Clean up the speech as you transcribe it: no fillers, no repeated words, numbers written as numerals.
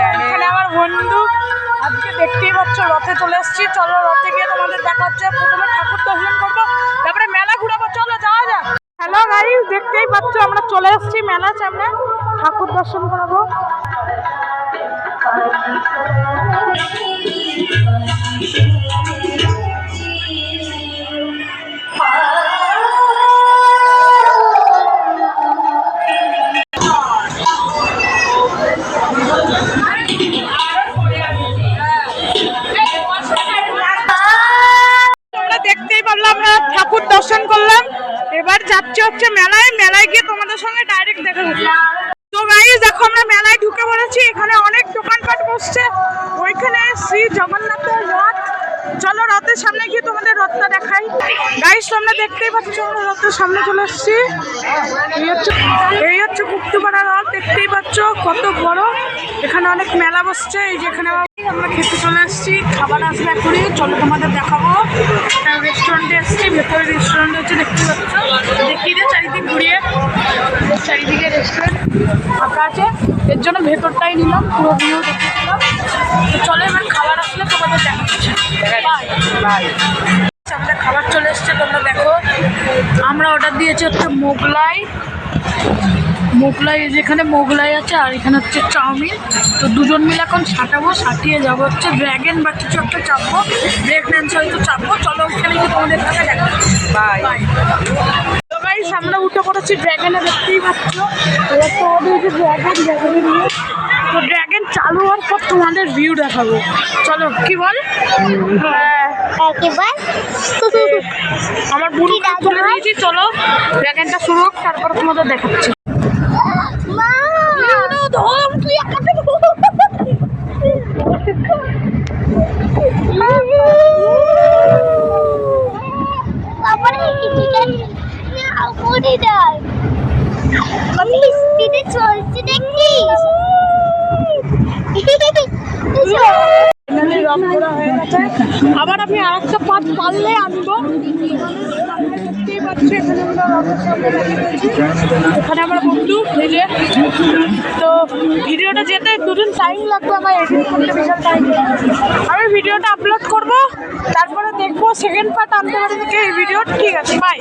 এখানে আমার বন্ধু আজকে দেখতেই পাচ্ছ রথে চলে এসেছি। চলো রথে গিয়ে তোমাদের দেখা হচ্ছে। প্রথমে ঠাকুর দর্শন করবো, তারপরে মেলা ঘুরাবো। চলো যাওয়া যাক। হ্যালো গাইস, দেখতেই পাচ্ছ আমরা চলে এসেছি মেলার সামনে। ঠাকুর দর্শন করাবো। দেখতেই পারলাম আমরা ঠাকুর দর্শন করলাম। এবার যাচ্ছি হচ্ছে মেলায়। মেলায় গিয়ে তোমাদের সঙ্গে ডাইরেক্ট দেখা হচ্ছে। তো গাইস দেখো আমরা মেলায় ঢুকে পড়েছি। এখানে অনেক দোকানপাট বসছে। ওইখানে শ্রী জগন্নাথের রথ। চলো রথের সামনে গিয়ে তোমাদের রথটা দেখাই। গাইস তোমরা দেখতেই পাচ্ছ আমরা রথের সামনে চলে এসেছি। এই হচ্ছে গুপ্তপাড়া রথ। দেখতেই পাচ্ছ কত বড়। এখানে অনেক মেলা বসছে। এই যে এখানে আমরা খেতে চলে এসেছি। খাবার আসলে এখনই চলো তোমাদের দেখাবো। একটা রেস্টুরেন্টে এসেছি। ভেতরে রেস্টুরেন্ট হচ্ছে দেখতে পাচ্ছ। দেখিয়ে দিয়ে চারিদিক ঘুরিয়ে। চারিদিকে রেস্টুরেন্ট ফাঁকা আছে, এর জন্য ভেতরটাই নিলাম, পুরো ভিউ দেখেছিলাম। তো চলো এবার খাবার আসলে তোমাদের দেখাচ্ছি। আমাদের খাবার চলে এসছে, তোমরা দেখো। আমরা অর্ডার দিয়েছি হচ্ছে মোগলাই, যেখানে মোগলাই আছে আর এখানে হচ্ছে চাউমিন। তো দুজন মিলে এখন সাটিয়ে যাবো হচ্ছে ড্র্যাগন বা কিছু একটা চাপবো। ব্রেক ড্যান্স হয়তো চাপবো। চলো ওখানে গিয়ে তোমাদের কাছে দেখা। বাই। তো গাইস আমরা উঠে পড়েছি ড্র্যাগনে। দেখতেই পাচ্ছ ড্র্যাগনে নিয়ে। তো ড্র্যাগন চালু হওয়ার পর তোমাদের ভিউ দেখাবো। চলো কি বল? আমার বুড়ি তুলে দিয়েছি। চলো ড্র্যাগনটা শুরু হোক, তারপর তোমাদের দেখাচ্ছি। আমি স্পিডে চলছি দেখছিস? আবার আমি আর একটা পার্ট পারলে আনবো। দেখতেই পাচ্ছি এখানে আমার বন্ধু ভেজে। তো ভিডিওটা যেতে দুদিন টাইম লাগবে আমার এডিট করতে, বিশাল টাইম। আমি ভিডিওটা আপলোড করব, তারপরে দেখবো সেকেন্ড পার্ট আনতে পারি নাকি এই ভিডিও। ঠিক আছে, বাই।